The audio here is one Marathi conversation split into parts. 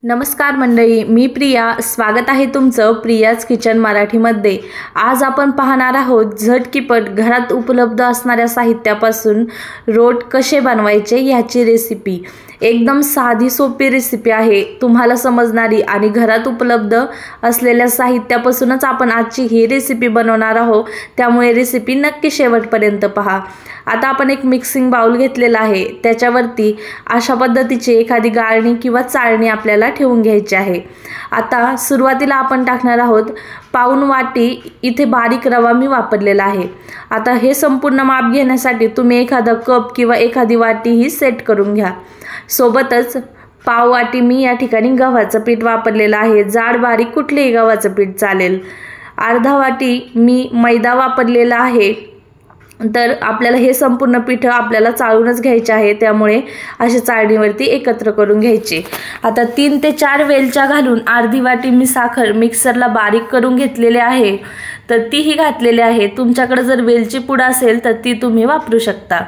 नमस्कार मंडळी, मी प्रिया. स्वागत आहे तुमचं प्रियाज किचन मराठीमध्ये. आज आपण पाहणार आहोत झटकीपट घरात उपलब्ध असणाऱ्या साहित्यापासून रोट कसे बनवायचे ह्याची रेसिपी. एकदम साधी सोपी रेसिपी आहे, तुम्हाला समजणारी आणि घरात उपलब्ध असलेल्या साहित्यापासूनच आपण आजची ही रेसिपी बनवणार आहोत. त्यामुळे रेसिपी नक्की शेवटपर्यंत पहा. आता आपण एक मिक्सिंग बाउल घेतलेला आहे, त्याच्यावरती अशा पद्धतीची एखादी गाळणी किंवा चाळणी आपल्याला ठेवून घ्यायची आहे. आता सुरुवातीला आपण टाकणार आहोत पाऊण वाटी इथे बारीक रवा मी वापरलेला आहे. आता हे संपूर्ण माप घेण्यासाठी तुम्ही एखादा कप किंवा एखादी वाटी ही सेट करून घ्या. सोबतच पाव वाटी मी या ठिकाणी गव्हाचं पीठ वापरलेलं आहे. जाड बारीक कुठलेही गव्हाचं पीठ चालेल. अर्धा वाटी मी मैदा वापरलेला आहे. तर आपल्याला हे संपूर्ण पीठ आपल्याला चाळूनच घ्यायचे आहे, त्यामुळे अशा चाळणीवरती एकत्र करून घ्यायचे. आता 3 ते 4 वेलच्या घालून अर्धी वाटी मी साखर मिक्सरला बारीक करून घेतलेले आहे, तर तीही घातलेली आहे. तुमच्याकडे जर वेलची पूड असेल तर ती तुम्ही वापरू शकता.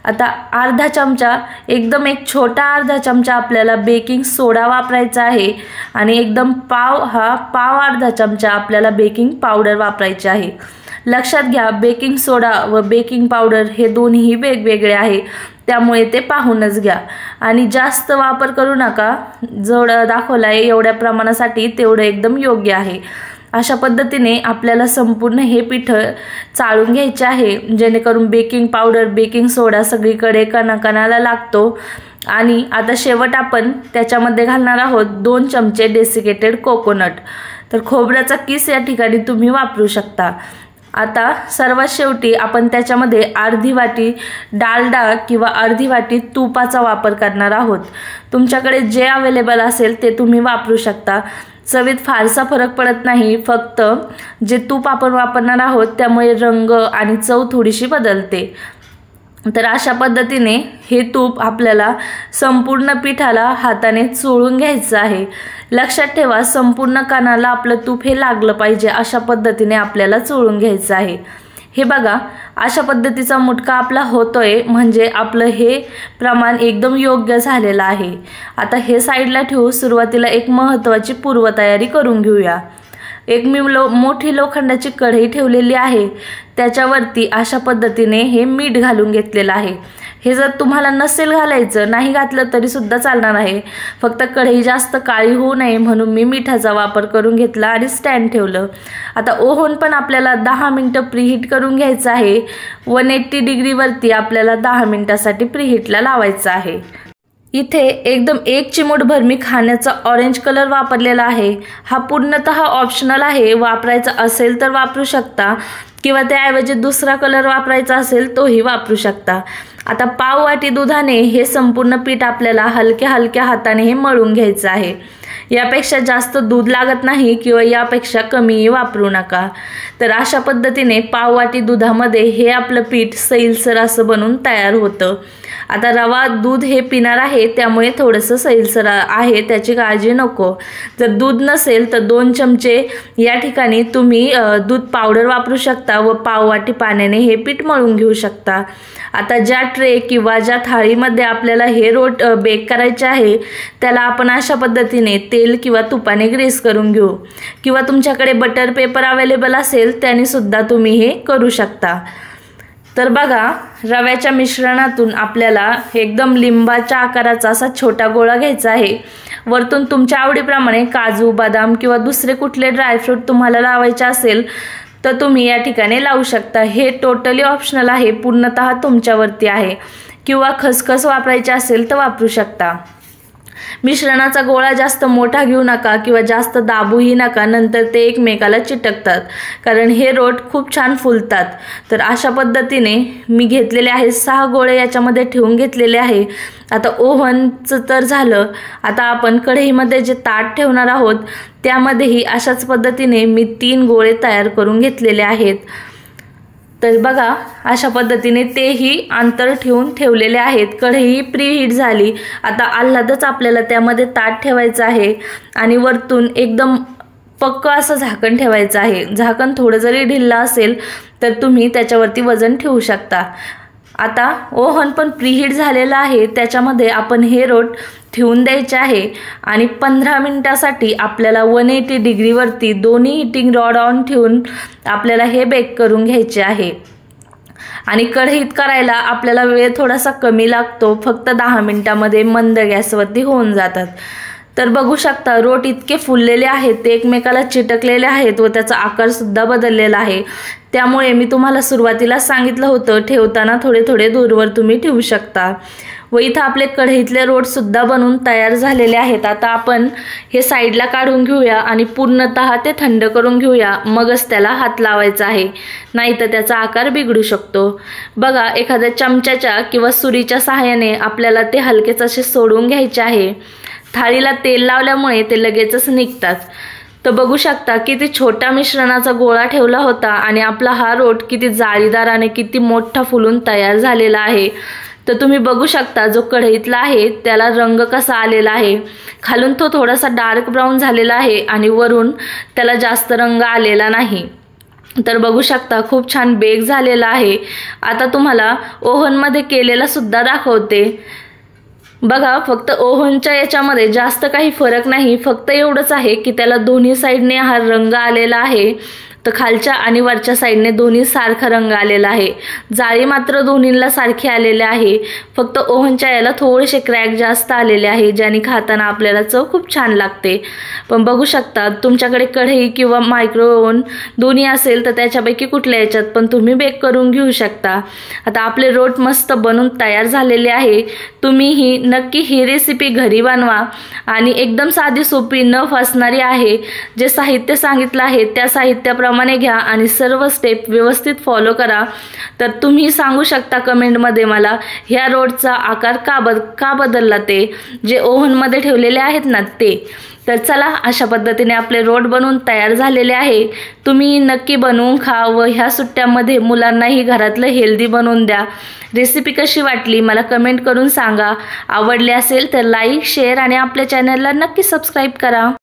आता अर्धा चमचा, एकदम एक छोटा अर्धा चमचा आपल्याला बेकिंग सोडा वापरायचा आहे आणि एकदम पाव अर्धा चमचा आपल्याला बेकिंग पावडर वापरायचे आहे. लक्षात घ्या, बेकिंग सोडा व बेकिंग पावडर हे दोन्ही वेगवेगळे आहे, त्यामुळे ते पाहूनच घ्या. आणि जास्त वापर करू नका. जेवढं दाखवलं आहे एवढ्या प्रमाणासाठी तेवढं एकदम योग्य आहे. अशा पद्धतीने आपल्याला संपूर्ण हे पीठ चाळून घ्यायचे आहे, जेणेकरून बेकिंग पावडर बेकिंग सोडा सगळीकडे कणाकणाला लागतो. आणि आता शेवट आपण त्याच्यामध्ये घालणार आहोत 2 चमचे डेसिकेटेड कोकोनट. तर खोबऱ्याचा किस या ठिकाणी तुम्ही वापरू शकता. आता सर्वात शेवटी आपण त्याच्यामध्ये अर्धी वाटी डालडा किंवा अर्धी वाटी तुपाचा वापर करणार आहोत. तुमच्याकडे जे अवेलेबल असेल ते तुम्ही वापरू शकता. चवीत फारसा फरक पडत नाही, फक्त जे तूप आपण वापरणार आहोत त्यामुळे रंग आणि चव थोडीशी बदलते. तर अशा पद्धतीने हे तूप आपल्याला संपूर्ण पिठाला हाताने चोळून घ्यायचं आहे. लक्षात ठेवा, संपूर्ण कानाला आपलं तूप हे लागलं पाहिजे, अशा पद्धतीने आपल्याला चोळून घ्यायचं आहे. हे बघा, अशा पद्धतीचा मुटका आपला होतोय, म्हणजे आपलं हे प्रमाण एकदम योग्य झालेलं आहे. आता हे साईडला ठेवू. सुरुवातीला एक महत्त्वाची पूर्वतयारी करून घेऊया. एक मी मोठी लोखंडाची कढई ठेवलेली आहे, त्याच्यावरती अशा पद्धतीने हे मीठ घालून घेतलेलं आहे. हे जर तुम्हाला नसेल घालायचं, नाही घातलं तरी सुद्धा चालणार आहे, फक्त कढई जास्त काळी होऊ नये म्हणून मी मिठाचा वापर करून घेतला आणि स्टँड ठेवलं. आता ओव्हन पण आपल्याला 10 मिनिटं प्रीहीट करून घ्यायचं आहे. 180 डिग्रीवरती आपल्याला 10 मिनिटासाठी प्रीहीटला लावायचं आहे. इथे एकदम 1 चिमूटभर मी खाण्याचा ऑरेंज कलर वापरलेला आहे. हा पूर्णतः ऑप्शनल आहे, वापरायचा असेल तर वापरू शकता किंवा त्याऐवजी दुसरा कलर वापरायचा असेल तोही वापरू शकता. आता पाव वाटी दुधाने हे संपूर्ण पीठ आपल्याला हलक्या हलक्या हाताने हे मळून घ्यायचं आहे. यापेक्षा जास्त दूध लागत नाही किंवा यापेक्षा कमीही वापरू नका. तर अशा पद्धतीने पाव वाटी दुधामध्ये हे आपलं पीठ सैलसर असं बनून तयार होतं. आता रवा दूध हे पिणार आहे, त्यामुळे थोडंसं सैलसर आहे, त्याची काळजी नको. जर दूध नसेल तर 2 चमचे या ठिकाणी तुम्ही दूध पावडर वापरू शकता व पाव वाटी पाण्याने हे पीठ मळून घेऊ शकता. आता ज्या ट्रे किंवा ज्या थाळीमध्ये आपल्याला हे रोट बेक करायचे आहे त्याला आपण अशा पद्धतीने तेल किंवा तुपाने ग्रीस करून घेऊ, किंवा तुमच्याकडे बटर पेपर अवेलेबल असेल त्याने सुद्धा तुम्ही हे करू शकता. तर बघा, रव्याच्या मिश्रणातून आपल्याला एकदम लिंबाच्या आकाराचा असा छोटा गोळा घ्यायचा आहे. वरतून तुमच्या आवडीप्रमाणे काजू बदाम किंवा दुसरे कुठले ड्रायफ्रूट तुम्हाला लावायचे असेल तर तुम्ही या ठिकाणी लावू शकता. हे टोटली ऑप्शनल आहे, पूर्णतः तुमच्यावरती आहे. किंवा खसखस वापरायची असेल तर वापरू शकता. मिश्रणाचा गोळा जास्त मोठा घेऊ नका किंवा जास्त दाबूही नका, नंतर ते एकमेकाला चिटकतात, कारण हे रोट खूप छान फुलतात. तर अशा पद्धतीने मी घेतलेले आहे 6 गोळे याच्यामध्ये ठेवून घेतलेले आहे. आता ओव्हनचं तर झालं. आता आपण कढईमध्ये जे ताट ठेवणार आहोत त्यामध्येही अशाच पद्धतीने मी 3 गोळे तयार करून घेतलेले आहेत. तर बघा, अशा पद्धतीने तेही अंतर ठेवून ठेवलेले आहेत. कढई प्रीहीट झाली. आता आल्हादच आपल्याला त्यामध्ये ताट ठेवायचं आहे आणि वरतून एकदम पक्क असं झाकण ठेवायचं आहे. झाकण थोडं जरी ढिल्लं असेल तर तुम्ही त्याच्यावरती वजन ठेवू शकता. आता ओव्हन पण प्रीहीट झालेला आहे, त्याच्यामध्ये आपण हे रोट ठेवून द्यायचे आहे आणि 15 मिनिटासाठी आपल्याला 180 डिग्रीवरती दोन्ही हीटिंग रॉड ऑन ठेवून आपल्याला हे बेक करून घ्यायचे आहे। आणि कढईत करायला आपल्याला वेळ थोडासा कमी लागतो, फक्त 10 मिनिटांमध्ये मंद गॅसवरती होऊन जातात। तर बघू शकता रोट इतके फुललेले आहेत, ते एकमेकाला चिटकलेले आहेत व त्याचा आकार सुद्धा बदललेला आहे। त्यामुळे मी तुम्हाला सुरुवातीला सांगितलं होतं ठेवताना थोडे थोडे दूरवर तुम्ही ठेवू शकता। व इथं आपले कढईतले रोट सुद्धा बनवून तयार झालेले आहेत। आता आपण हे साईडला काढून घेऊया आणि पूर्णतः ते थंड करून घेऊया, मगच त्याला हात लावायचा आहे, नाहीतर त्याचा आकार बिघडू शकतो। बघा, एखाद्या चमच्याच्या किंवा सुरीच्या सहाय्याने आपल्याला ते हलकेच असे सोडून घ्यायचे आहे। थाळीला तेल लावल्यामुळे ते लगेचच निघतात। तर बघू शकता किती छोटा मिश्रणाचा गोळा ठेवला होता आणि आपला हा रोट किती जाळीदार आणि किती मोठा फुलून तयार झालेला आहे। तर तुम्ही बघू शकता जो कढईतला आहे त्याला रंग कसा आलेला आहे, खालून तो थोडासा डार्क ब्राऊन झालेला आहे आणि वरून त्याला जास्त रंग आलेला नाही। तर बघू शकता खूप छान बेक झालेला आहे। आता तुम्हाला ओव्हनमध्ये केलेला सुद्धा दाखवते। बघा, फक्त ओव्हनच्या याच्यामध्ये जास्त काही फरक नाही, फक्त एवढंच आहे की त्याला दोन्ही साईडने हा रंग आलेला आहे, तर खालच्या आणि वरच्या साईडने दोन्ही सारखा रंग आलेला आहे। जाळी मात्र दोन्हीला सारखी आलेली आहे, फक्त ओव्हनच्या याला थोडेसे क्रॅक जास्त आलेले आहे, ज्याने खाताना आपल्याला चव खूप छान लागते। पण बघू शकता तुमच्याकडे कढई किंवा मायक्रो ओव्हन दोन्ही असेल तर त्याच्यापैकी कुठल्या याच्यात पण तुम्ही बेक करून घेऊ शकता। आता आपले रोट मस्त बनून तयार झालेले आहे। तुम्हीही नक्की ही रेसिपी घरी बनवा आणि एकदम साधी सोपी न फसणारी आहे। जे साहित्य सांगितलं आहे त्या साहित्याप्रमाणे घ्या आणि सर्व स्टेप व्यवस्थित फॉलो करा। तर तुम्ही सांगू शकता कमेंटमध्ये मला ह्या रोटचा आकार का बदलला, ते जे ओव्हनमध्ये ठेवलेले आहेत ना ते। तर चला, अशा पद्धतीने आपले रोट बनवून तयार झालेले आहे। तुम्ही नक्की बनवून खा व ह्या सुट्ट्यामध्ये मुलांनाही घरातलं हेल्दी बनवून द्या। रेसिपी कशी वाटली मला कमेंट करून सांगा। आवडली असेल तर लाईक, शेअर आणि आपल्या चॅनलला नक्की सबस्क्राईब करा।